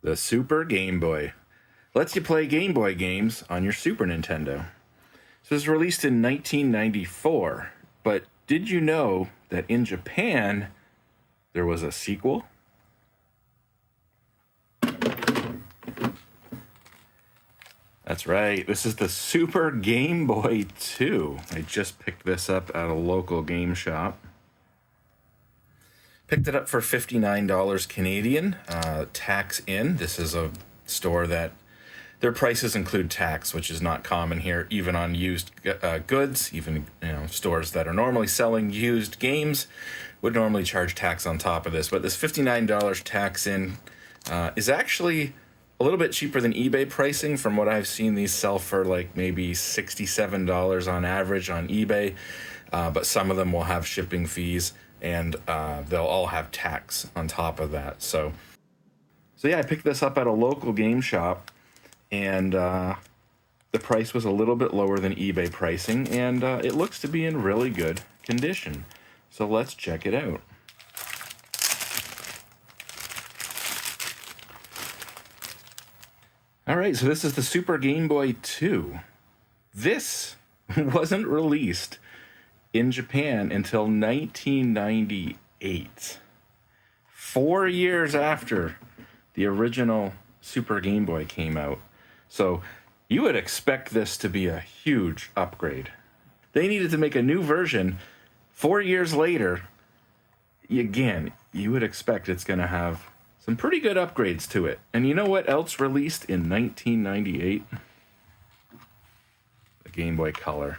The Super Game Boy lets you play Game Boy games on your Super Nintendo. So it was released in 1994, but did you know that in Japan there was a sequel? That's right, this is the Super Game Boy 2. I just picked this up at a local game shop. Picked it up for $59 Canadian, tax in. This is a store that their prices include tax, which is not common here, even on used goods. Even stores that are normally selling used games would normally charge tax on top of this. But this $59 tax in is actually a little bit cheaper than eBay pricing. From what I've seen, these sell for like maybe $67 on average on eBay, but some of them will have shipping fees, and they'll all have tax on top of that. So yeah, I picked this up at a local game shop, and the price was a little bit lower than eBay pricing, and it looks to be in really good condition. So let's check it out. All right, so this is the Super Game Boy 2. This wasn't released in Japan until 1998. 4 years after the original Super Game Boy came out. So you would expect this to be a huge upgrade. They needed to make a new version 4 years later. Again, you would expect it's going to have some pretty good upgrades to it. And you know what else released in 1998? The Game Boy Color.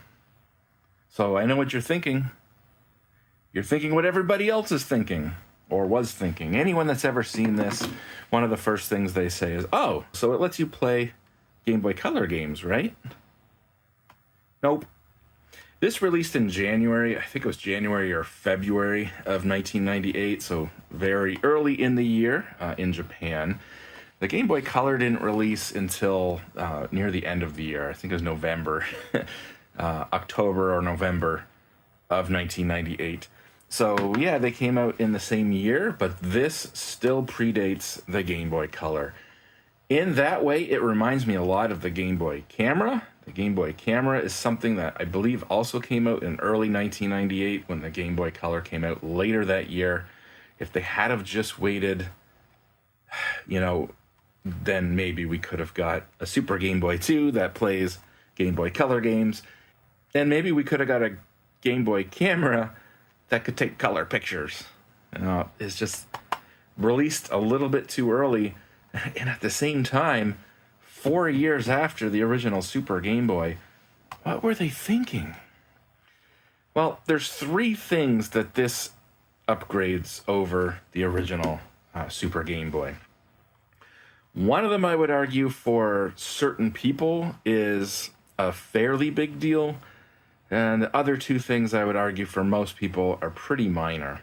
So I know what you're thinking. You're thinking what everybody else is thinking, or was thinking. Anyone that's ever seen this, one of the first things they say is, oh, so it lets you play Game Boy Color games, right? Nope. This released in January, I think it was January or February of 1998, so very early in the year in Japan. The Game Boy Color didn't release until near the end of the year. I think it was November, October or November of 1998. So yeah, they came out in the same year, but this still predates the Game Boy Color. In that way, it reminds me a lot of the Game Boy Camera. The Game Boy Camera is something that I believe also came out in early 1998 when the Game Boy Color came out later that year. If they had have just waited, then maybe we could have got a Super Game Boy 2 that plays Game Boy Color games. And maybe we could have got a Game Boy Camera that could take color pictures. It's just released a little bit too early. And at the same time, 4 years after the original Super Game Boy, what were they thinking? Well, there's three things that this upgrades over the original Super Game Boy. One of them, I would argue, for certain people is a fairly big deal. And the other two things, I would argue, for most people are pretty minor.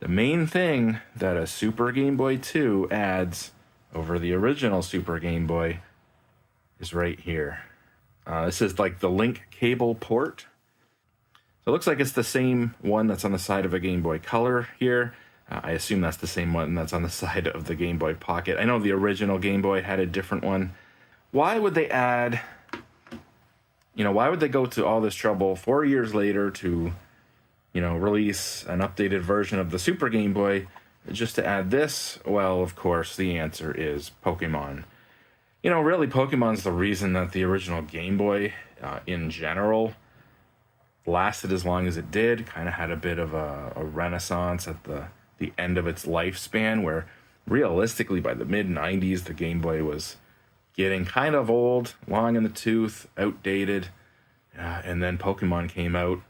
The main thing that a Super Game Boy 2 adds over the original Super Game Boy is right here. This is like the link cable port. So it looks like it's the same one that's on the side of a Game Boy Color here. I assume that's the same one that's on the side of the Game Boy Pocket. I know the original Game Boy had a different one. Why would they add, why would they go to all this trouble 4 years later to, release an updated version of the Super Game Boy just to add this? Well, of course, the answer is Pokemon. Really, Pokemon's the reason that the original Game Boy, in general, lasted as long as it did. Kind of had a bit of a renaissance at the end of its lifespan, where realistically, by the mid-90s, the Game Boy was getting kind of old, long in the tooth, outdated, and then Pokemon came out,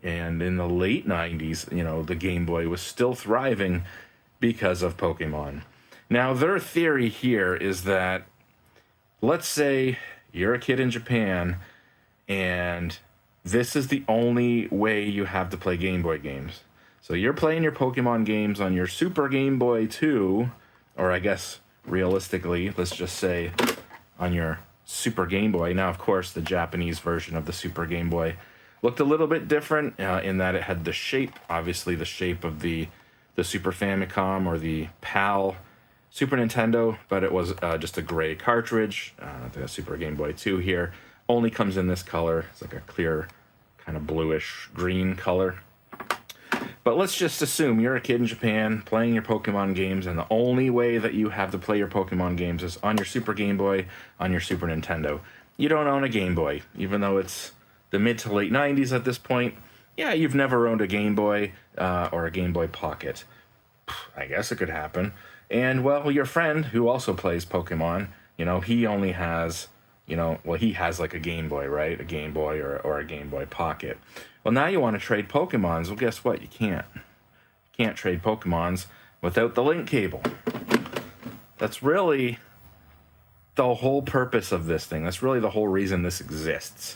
and in the late 90s, the Game Boy was still thriving because of Pokemon. Now, their theory here is that, let's say you're a kid in Japan, and this is the only way you have to play Game Boy games. So you're playing your Pokemon games on your Super Game Boy 2, or I guess realistically, let's just say on your Super Game Boy. Now, of course, the Japanese version of the Super Game Boy looked a little bit different in that it had the shape, obviously the shape of the Super Famicom or the PAL Super Nintendo, but it was just a gray cartridge. The Super Game Boy 2 here only comes in this color. It's like a clear, kind of bluish green color. But let's just assume you're a kid in Japan playing your Pokemon games, and the only way that you have to play your Pokemon games is on your Super Game Boy, on your Super Nintendo. You don't own a Game Boy, even though it's the mid to late 90s at this point. Yeah, you've never owned a Game Boy or a Game Boy Pocket. I guess it could happen. And, well, your friend who also plays Pokemon, he only has, he has like a Game Boy, right? A Game Boy or a Game Boy Pocket. Well, now you want to trade Pokemons. Well, guess what? You can't. You can't trade Pokemons without the link cable. That's really the whole purpose of this thing. That's really the whole reason this exists,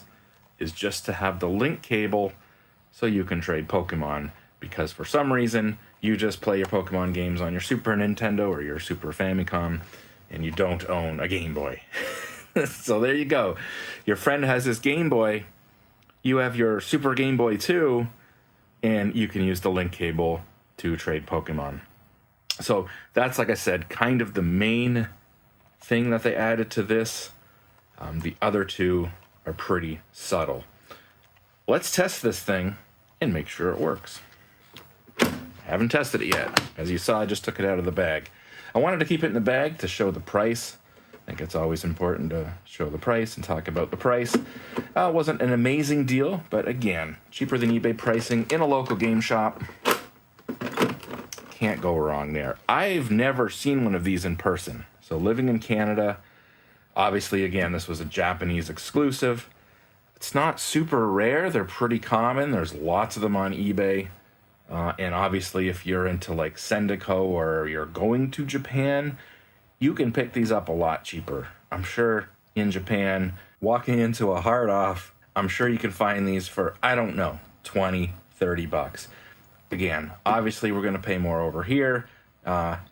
is just to have the link cable so you can trade Pokemon. Because for some reason, you just play your Pokemon games on your Super Nintendo or your Super Famicom, and you don't own a Game Boy. So there you go. Your friend has his Game Boy, you have your Super Game Boy 2, and you can use the link cable to trade Pokemon. So that's, like I said, kind of the main thing that they added to this. The other two are pretty subtle. Let's test this thing and make sure it works. I haven't tested it yet. As you saw, I just took it out of the bag. I wanted to keep it in the bag to show the price. I think it's always important to show the price and talk about the price. It wasn't an amazing deal, but again, cheaper than eBay pricing in a local game shop. Can't go wrong there. I've never seen one of these in person. So living in Canada, obviously, again, this was a Japanese exclusive. It's not super rare. They're pretty common. There's lots of them on eBay. And obviously, if you're into like Sendico or you're going to Japan, you can pick these up a lot cheaper. I'm sure in Japan, walking into a hard off, I'm sure you can find these for, I don't know, 20, 30 bucks. Again, obviously we're going to pay more over here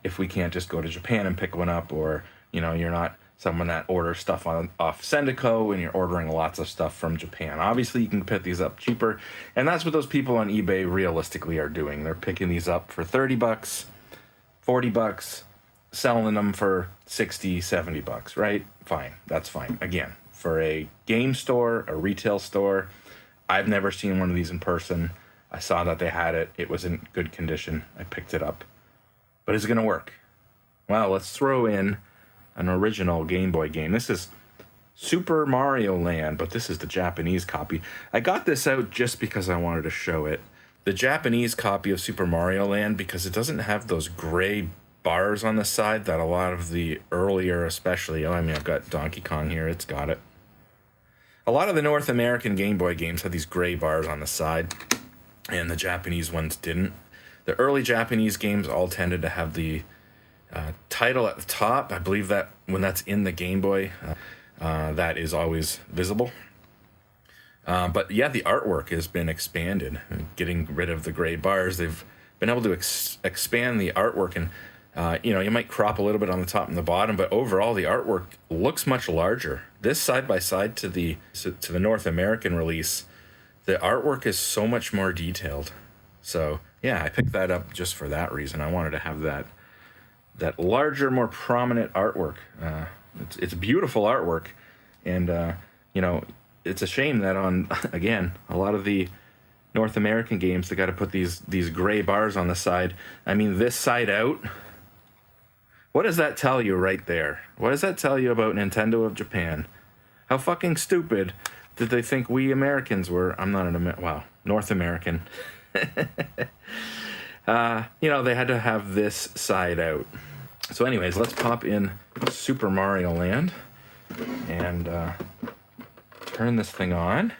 if we can't just go to Japan and pick one up, or, you're not someone that orders stuff off Sendico and you're ordering lots of stuff from Japan. Obviously, you can pick these up cheaper, and that's what those people on eBay realistically are doing. They're picking these up for 30 bucks, 40 bucks, selling them for 60, 70 bucks, right? Fine, that's fine. Again, for a game store, a retail store, I've never seen one of these in person. I saw that they had it. It was in good condition. I picked it up. But is it going to work? Well, let's throw in an original Game Boy game. This is Super Mario Land, but this is the Japanese copy. I got this out just because I wanted to show it. The Japanese copy of Super Mario Land, because it doesn't have those gray bars on the side that a lot of the earlier, especially, I've got Donkey Kong here, it's got it. A lot of the North American Game Boy games had these gray bars on the side, and the Japanese ones didn't. The early Japanese games all tended to have the title at the top. I believe that when that's in the Game Boy, that is always visible. But yeah, the artwork has been expanded. Getting rid of the gray bars, they've been able to expand the artwork, and you might crop a little bit on the top and the bottom, but overall the artwork looks much larger. This side by side to the North American release, the artwork is so much more detailed. So yeah, I picked that up just for that reason. I wanted to have that larger, more prominent artwork. It's beautiful artwork, and it's a shame that on, again, a lot of the North American games, they got to put these gray bars on the side. I mean, this side out. What does that tell you right there? What does that tell you about Nintendo of Japan? How fucking stupid did they think we Americans were? I'm not North American. They had to have this side out. So anyways, let's pop in Super Mario Land and turn this thing on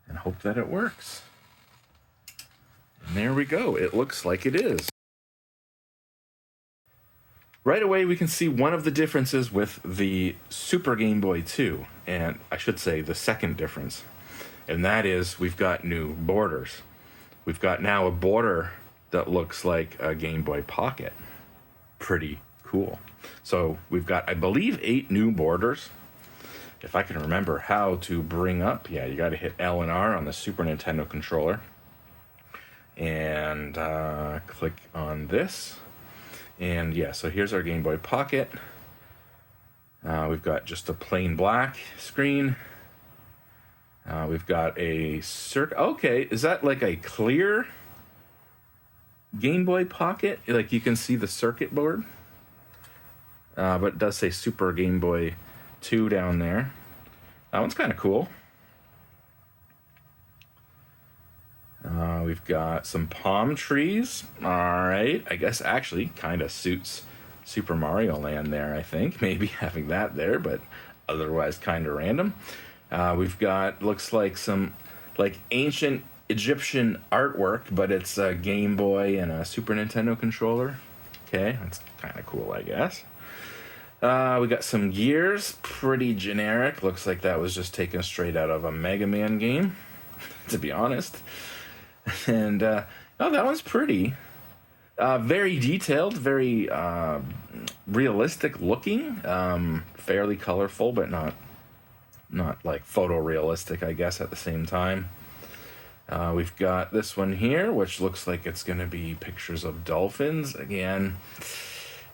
and hope that it works. And there we go. It looks like it is. Right away, we can see one of the differences with the Super Game Boy 2, and I should say the second difference, and that is we've got new borders. We've got now a border that looks like a Game Boy Pocket. Pretty cool. So we've got, I believe, 8 new borders. If I can remember how to bring up, you got to hit L and R on the Super Nintendo controller. And click on this. And yeah, so here's our Game Boy Pocket. We've got just a plain black screen. We've got a okay, is that like a clear Game Boy Pocket? Like you can see the circuit board. But it does say Super Game Boy 2 down there. That one's kind of cool. We've got some palm trees. All right. I guess actually kind of suits Super Mario Land there, I think. Maybe having that there, but otherwise kind of random. We've got, looks like some like ancient Egyptian artwork, but it's a Game Boy and a Super Nintendo controller. Okay, that's kind of cool, I guess. We got some gears, pretty generic. Looks like that was just taken straight out of a Mega Man game, to be honest. And, oh, that one's pretty. Very detailed, very realistic looking. Fairly colorful, but not like photorealistic, I guess, at the same time. We've got this one here, which looks like it's going to be pictures of dolphins. Again,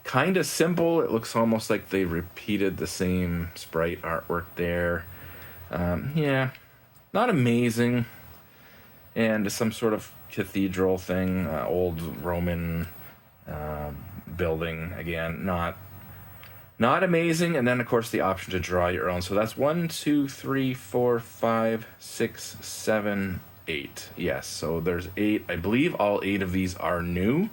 kind of simple. It looks almost like they repeated the same sprite artwork there. Yeah, not amazing. And some sort of cathedral thing, old Roman building. Again, not amazing. And then, of course, the option to draw your own. So that's 1, 2, 3, 4, 5, 6, 7, 8. Yes, so there's 8. I believe all 8 of these are new.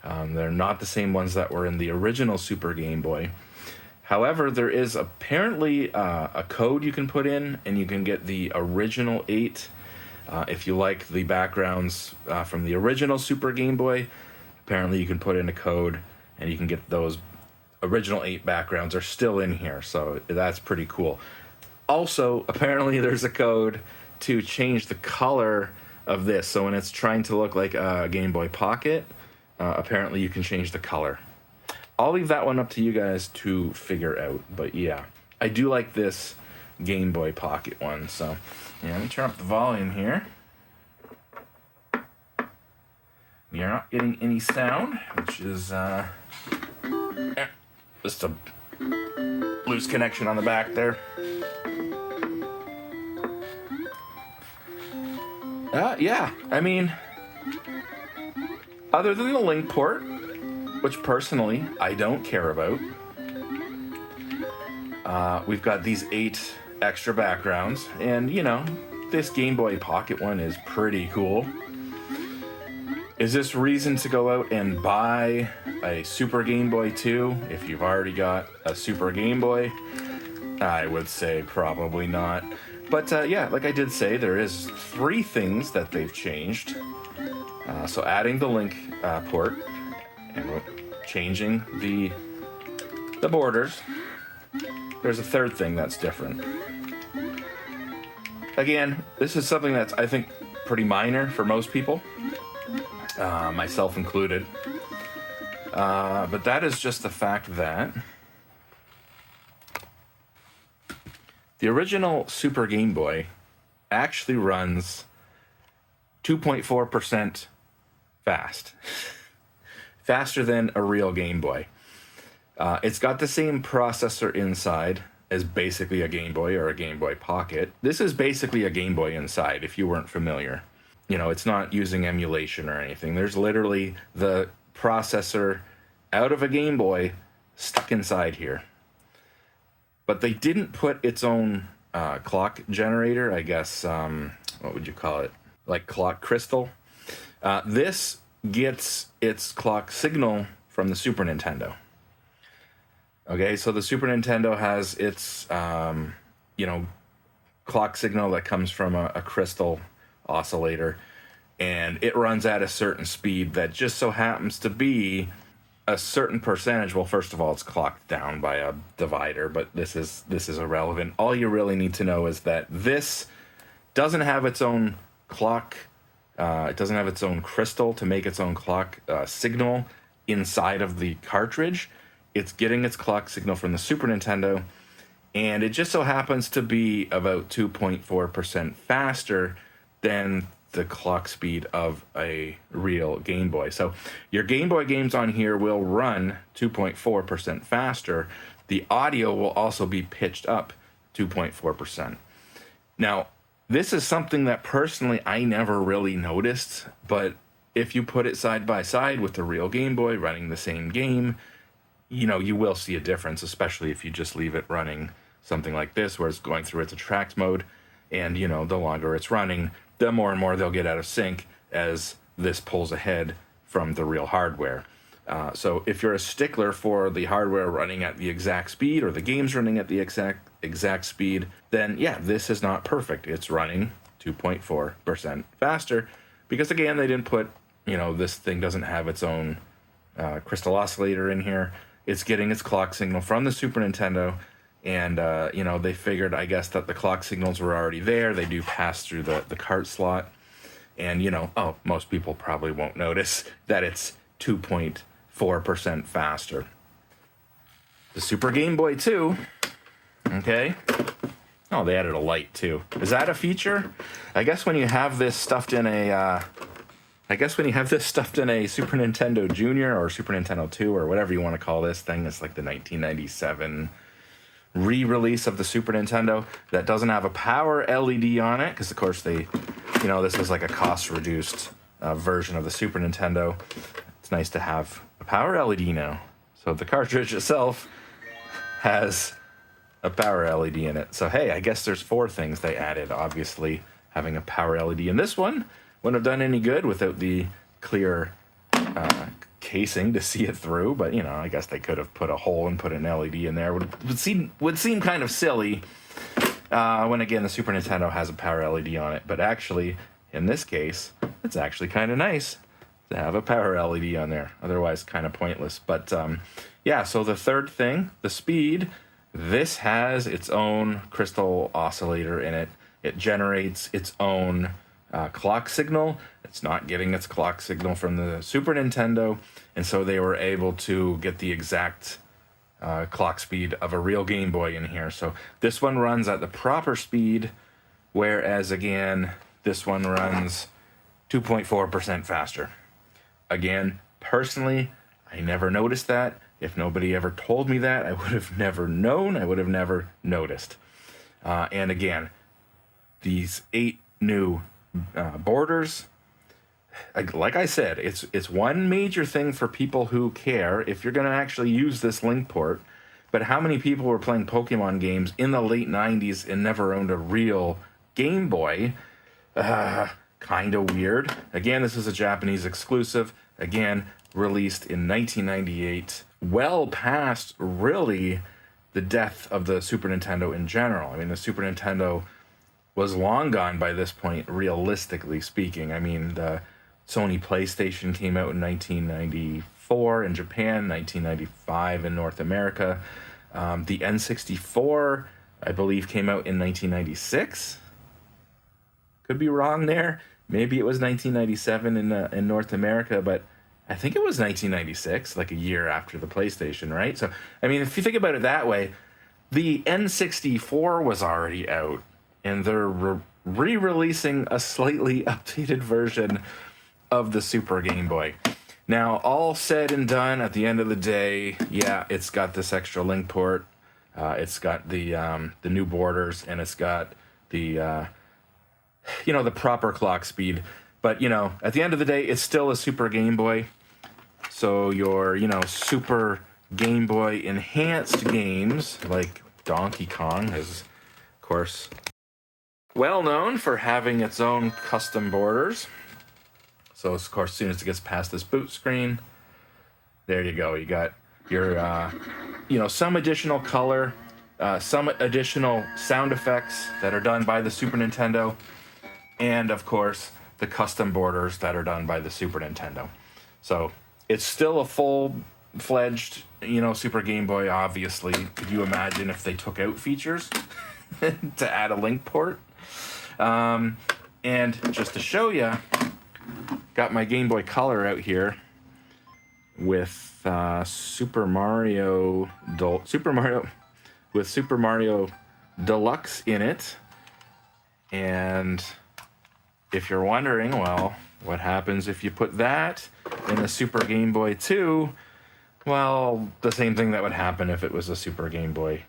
They're not the same ones that were in the original Super Game Boy. However, there is apparently a code you can put in, and you can get the original 8. If you like the backgrounds from the original Super Game Boy, apparently you can put in a code, and you can get those original 8 backgrounds are still in here, so that's pretty cool. Also, apparently there's a code to change the color of this, so when it's trying to look like a Game Boy Pocket, apparently you can change the color. I'll leave that one up to you guys to figure out, but yeah, I do like this Game Boy Pocket one. So yeah, let me turn up the volume here. You're not getting any sound, which is just a loose connection on the back there. Yeah, I mean, other than the link port, which personally I don't care about, we've got these 8 extra backgrounds, and you know, this Game Boy Pocket one is pretty cool. Is this reason to go out and buy a Super Game Boy 2 if you've already got a Super Game Boy? I would say probably not. But yeah, like I did say, there is 3 things that they've changed. So adding the link port and changing the borders. There's a 3rd thing that's different. Again, this is something that's, I think, pretty minor for most people, myself included. But that is just the fact that the original Super Game Boy actually runs 2.4% fast. Faster than a real Game Boy. It's got the same processor inside as basically a Game Boy or a Game Boy Pocket. This is basically a Game Boy inside, if you weren't familiar. You know, it's not using emulation or anything. There's literally the processor out of a Game Boy stuck inside here. But they didn't put its own clock generator, I guess, what would you call it? Like clock crystal. This gets its clock signal from the Super Nintendo. Okay, so the Super Nintendo has its, clock signal that comes from a crystal oscillator, and it runs at a certain speed that just so happens to be a certain percentage. Well, first of all, it's clocked down by a divider, but this is irrelevant. All you really need to know is that this doesn't have its own clock. It doesn't have its own crystal to make its own clock signal inside of the cartridge. It's getting its clock signal from the Super Nintendo, and it just so happens to be about 2.4% faster than the clock speed of a real Game Boy. So your Game Boy games on here will run 2.4% faster. The audio will also be pitched up 2.4%. Now, this is something that personally I never really noticed, but if you put it side by side with the real Game Boy running the same game, you will see a difference, especially if you just leave it running something like this, where it's going through its attract mode, and, the longer it's running, the more and more they'll get out of sync as this pulls ahead from the real hardware. So if you're a stickler for the hardware running at the exact speed, or the game's running at the exact speed, then yeah, this is not perfect. It's running 2.4% faster, because again, they didn't put, this thing doesn't have its own crystal oscillator in here. It's getting its clock signal from the Super Nintendo, and they figured, I guess, that the clock signals were already there. They do pass through the cart slot, and most people probably won't notice that it's 2.4% faster. The Super Game Boy 2, okay. Oh, they added a light too. Is that a feature? I guess when you have this stuffed in a Super Nintendo Junior or Super Nintendo 2 or whatever you want to call this thing, it's like the 1997 re-release of the Super Nintendo that doesn't have a power LED on it, because of course this is like a cost-reduced version of the Super Nintendo. It's nice to have a power LED now. So the cartridge itself has a power LED in it. So hey, I guess there's 4 things they added. Obviously, having a power LED in this one wouldn't have done any good without the clear casing to see it through. But I guess they could have put a hole and put an LED in there. Would seem kind of silly when again the Super Nintendo has a power LED on it. But actually, in this case, it's actually kind of nice to have a power LED on there. Otherwise, kind of pointless. But yeah. So the third thing, the speed. This has its own crystal oscillator in it. It generates its own clock signal. It's not getting its clock signal from the Super Nintendo, and so they were able to get the exact clock speed of a real Game Boy in here. So this one runs at the proper speed, whereas again, this one runs 2.4% faster. Again, personally, I never noticed that. If nobody ever told me that, I would have never known. I would have never noticed. And again, these 8 new borders, like I said, it's one major thing for people who care if you're going to actually use this link port. But how many people were playing Pokemon games in the late 90s and never owned a real Game Boy? Kind of weird. Again, this is a Japanese exclusive. Again, released in 1998, well past really the death of the Super Nintendo in general. I mean, the Super Nintendo was long gone by this point, realistically speaking. I mean, the Sony PlayStation came out in 1994 in Japan, 1995 in North America. The N64, I believe, came out in 1996. Could be wrong there. Maybe it was 1997 in North America, but I think it was 1996, like a year after the PlayStation, right? So, I mean, if you think about it that way, the N64 was already out, and they're re-releasing a slightly updated version of the Super Game Boy. Now, all said and done, at the end of the day, yeah, it's got this extra link port. It's got the new borders, and it's got the the proper clock speed. But at the end of the day, it's still a Super Game Boy. So your Super Game Boy enhanced games like Donkey Kong is, of course, well known for having its own custom borders. So of course, as soon as it gets past this boot screen, there you go. You got your some additional color, some additional sound effects that are done by the Super Nintendo, and of course the custom borders that are done by the Super Nintendo. So it's still a full-fledged, Super Game Boy, obviously. Could you imagine if they took out features to add a link port? And just to show you, got my Game Boy Color out here with Super Mario Deluxe in it. And if you're wondering, well, what happens if you put that in the Super Game Boy 2? Well, the same thing that would happen if it was a Super Game Boy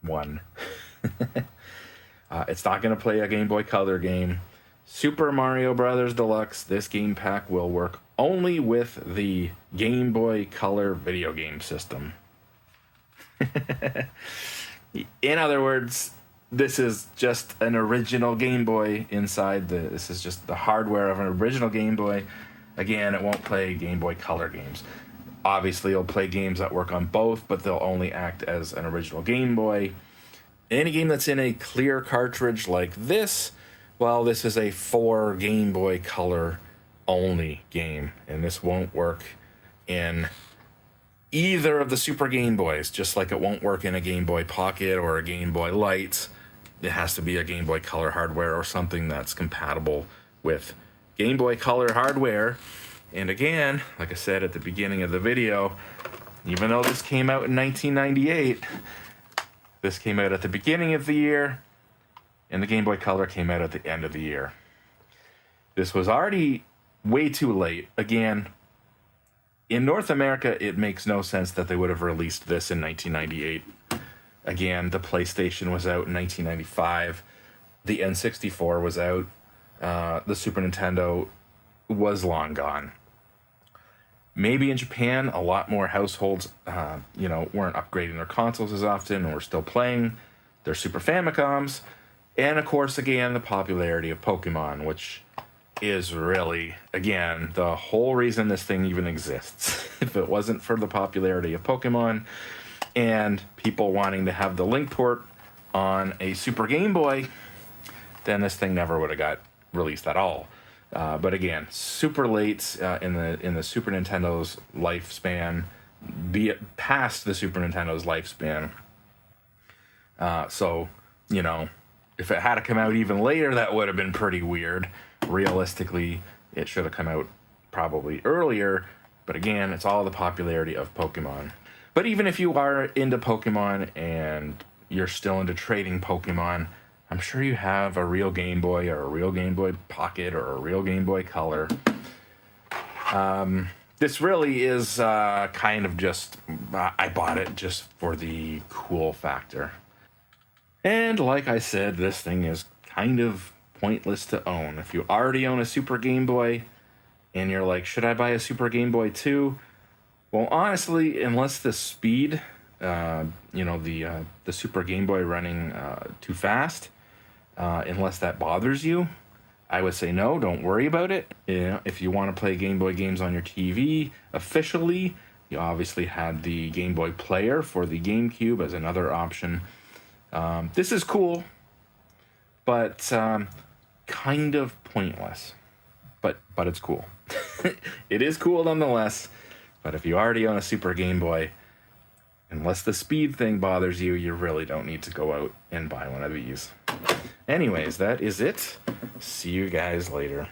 1. It's not going to play a Game Boy Color game. Super Mario Brothers Deluxe, this game pack will work only with the Game Boy Color video game system. In other words, this is just an original Game Boy inside this is just the hardware of an original Game Boy. Again, it won't play Game Boy Color games. Obviously, it'll play games that work on both, but they'll only act as an original Game Boy. Any game that's in a clear cartridge like this, well, this is a 4 Game Boy Color only game, and this won't work in either of the Super Game Boys, just like it won't work in a Game Boy Pocket or a Game Boy Light. It has to be a Game Boy Color hardware or something that's compatible with Game Boy Color hardware. And again, like I said at the beginning of the video, even though this came out in 1998, this came out at the beginning of the year, and the Game Boy Color came out at the end of the year. This was already way too late. Again, in North America, it makes no sense that they would have released this in 1998. Again, the PlayStation was out in 1995. The N64 was out. The Super Nintendo was long gone. Maybe in Japan, a lot more households, weren't upgrading their consoles as often or were still playing their Super Famicoms. And of course, again, the popularity of Pokemon, which is really, again, the whole reason this thing even exists. If it wasn't for the popularity of Pokemon and people wanting to have the Link port on a Super Game Boy, then this thing never would have got released at all. But again, super late in the Super Nintendo's lifespan, be it past the Super Nintendo's lifespan. So, if it had to come out even later, that would have been pretty weird. Realistically, it should have come out probably earlier. But again, it's all the popularity of Pokemon. But even if you are into Pokemon and you're still into trading Pokemon, I'm sure you have a real Game Boy or a real Game Boy Pocket or a real Game Boy Color. This really is kind of just, I bought it just for the cool factor. And like I said, this thing is kind of pointless to own. If you already own a Super Game Boy and you're like, should I buy a Super Game Boy 2? Well, honestly, unless the speed, the Super Game Boy running too fast, unless that bothers you, I would say no, don't worry about it. If you want to play Game Boy games on your TV officially, you obviously had the Game Boy Player for the GameCube as another option. This is cool, but kind of pointless. But it's cool. It is cool nonetheless. But if you already own a Super Game Boy, unless the speed thing bothers you, you really don't need to go out and buy one of these. Anyways, that is it. See you guys later.